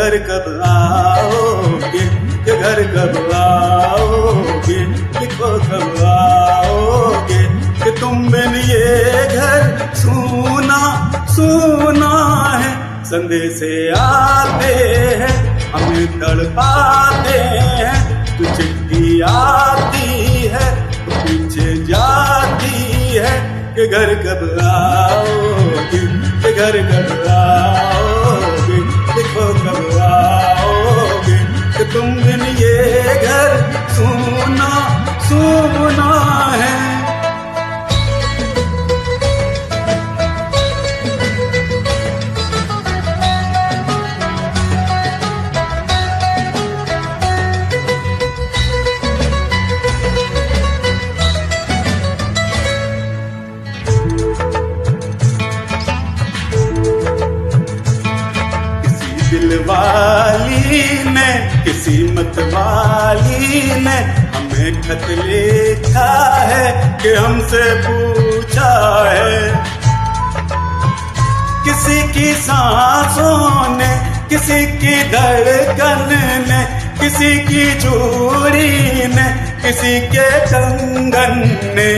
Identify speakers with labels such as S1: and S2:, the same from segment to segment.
S1: घर कब आओगे, के घर कब आओगे, लिखो कब आओगे, कि तुम बिन ये घर सूना सूना है। संदेशे आते हैं हमें तड़पाते हैं, तू चिट्ठी आती है तो पीछे जाती है, कि घर कब आओगे, के घर कब आओगे, देखो कब आओगे, कि तुम बिन ये घर सूना सूना है। दिलवाली ने किसी मतवाली ने हमें खत लिखा है, कि हमसे पूछा है। किसी की सांसों ने, किसी की धड़कन ने, किसी की चूड़ी ने, किसी के कंगन ने,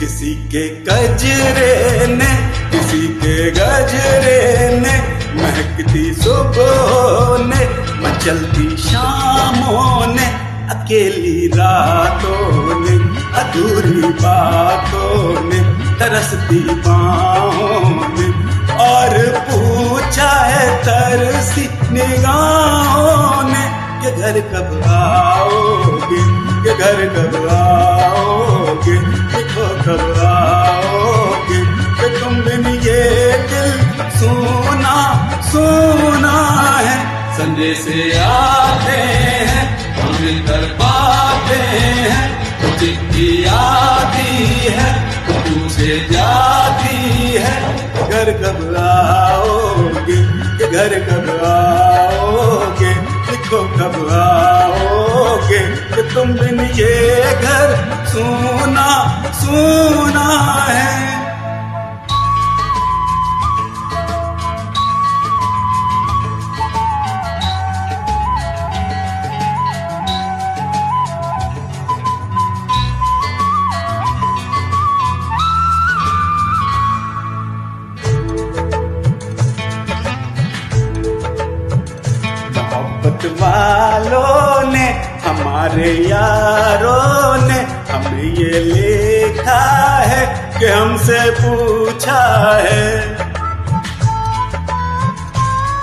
S1: किसी के गजरे ने, किसी के गजरे ने, महकती सुबह ने, मचलती शामों ने, अकेली रातों ने, अधूरी बातों ने, तरसती बाहों ने, और पूछा है तरसी निगाहों ने, कि घर कब आओगे, कि घर कब आओगे, देखो कब आओगे, कि तुम बिन ये दिल सूना सूना है। संदेशे आते हैं हमें तड़पाते हैं, तो चिट्ठी आती है तो पूछे जाती है, घर कब आओगे, कि घर कब आओगे, देखो कब आओगे, कि तुम बिन ये घर सूना सूना है। मोहब्बत वालों ने, हमारे यारों ने हमें ये लिखा है, कि हमसे पूछा है।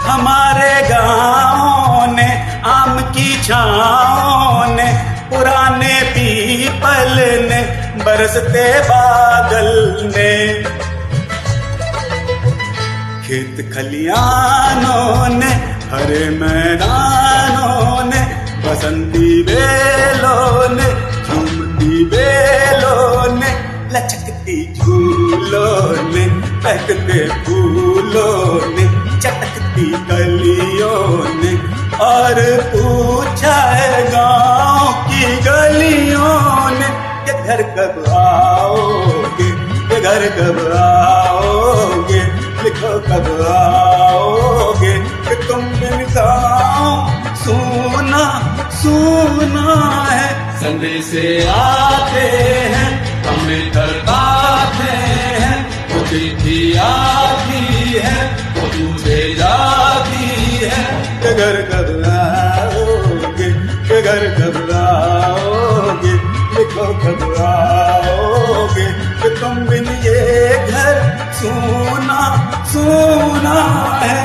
S1: हमारे गाँवों ने, आम की छाँवों ने, पुराने पीपल ने, बरसते बादल ने, खेत खलियानों ने, हरे मैदानों ने, बसंती बेलों ने, झूमती बेलों ने, लचकती झूलों ने, बहकते फूलों ने, चटकती कलियों ने, और पूछा है गाँव की गलियों ने, कि घर कब आओगे, कि घर कब आओगे, लिखो कब आओगे, कि तुम बिन गाँव सूना सूना है। संदेशे आते हैं हमें तड़पाते हैं, तो चिट्ठी आती है तो पूछे जाती है, कि घर कब आओगे, कि घर कब आओगे, लिखो कब आओगे, कि तुम बिन ये घर सूना सूना है।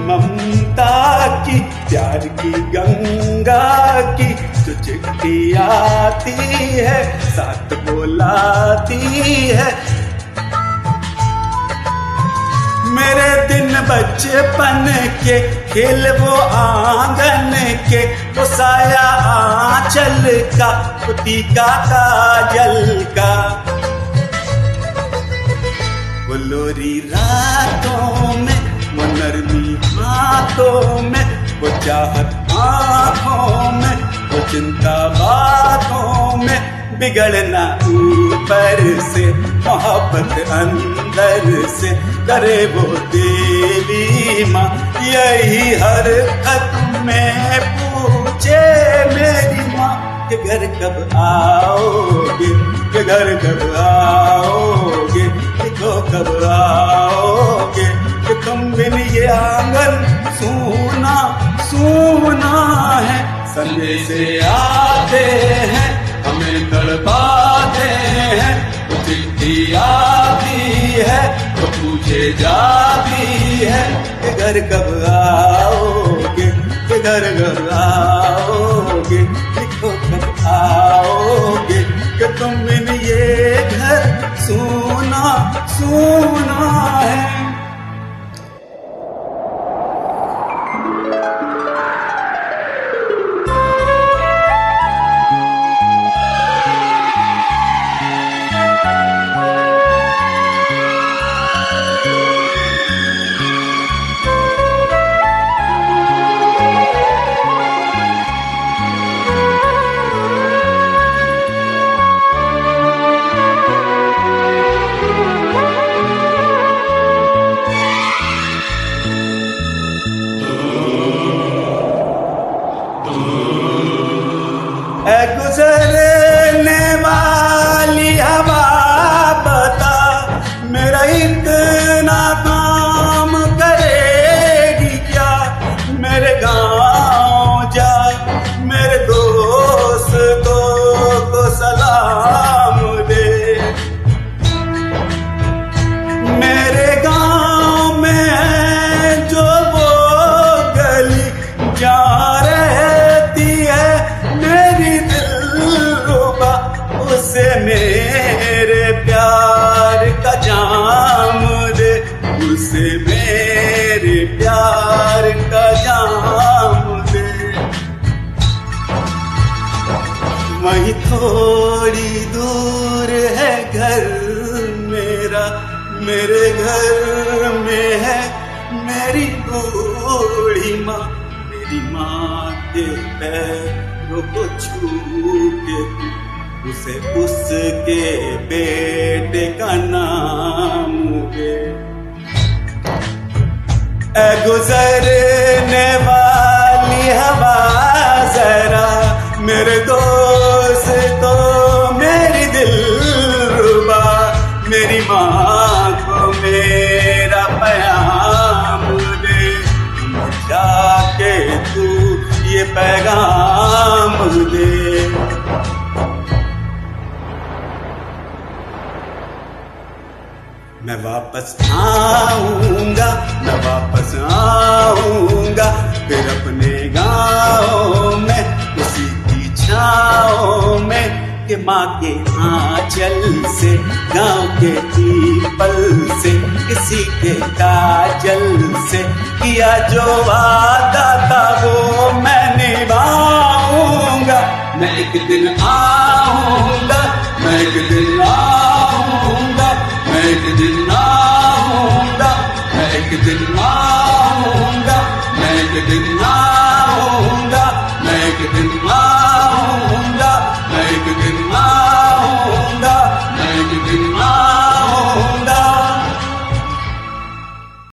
S1: ममता की, प्यार की गंगा की, जो चिट्ठी आती है साथ बुलाती है। मेरे दिन बचपन के खेल वो आंगन के, वो साया आंचल का, वो टीका काजल का, वो लोरी रातों में, वो नरमी हाथों में, वो चाहत आँखों में, वो चिंता बातों में, बिगड़ना ऊपर से, मोहब्बत अंदर से, करे वो देवी माँ यही हर खत में पूछे मेरी माँ कि घर कब आओगे, कि घर कब आओगे, कि तो कब आओगे, कि तुम बिन ये आंगन सूना सूना है। संदेश आते हैं हमें तड़पाते हैं, तो चिट्ठी आती है तो पूछे जाती है कि घर कब आओगे, कि घर कब आओगे, लिखो कब आओगे, कि तुम बिन ये घर सूना सूना है। गुजरने वाली हवा बता, मेरा इतना काम करेगी क्या, मेरे गाँव जा, मेरे दोस्तों को सलाम दे, मेरे गाँव में है जो वो गली जा रहती है मेरी दिलरुबा, उसे मेरे प्यार का जाम दे, उसे मेरे प्यार का जाम दे। वहीं थोड़ी दूर है घर मेरा, मेरे घर में है मेरी बूढ़ी माँ, मेरी माँ के पैरों को छू के उसे उसके बेटे का नाम दे। गुजरने वाली हवा जरा, मेरे दोस्तों मेरी दिलरुबा, मेरी माँ को मेरा पैगाम दे, जाके तू ये पैगाम दे। मैं वापस आऊंगा, मैं वापस आऊंगा, फिर अपने गाँव में उसी की छाँव में, कि माँ के आंचल से, गाँव के पीपल से, किसी के काजल से, किया जो वादा था वो मैं निभाऊंगा। मैं एक दिन आऊंगा, मैं एक दिन आऊंगा, मैं एक दिन आऊंगा, मैं एक दिन आऊंगा, मैं एक दिन आऊंगा।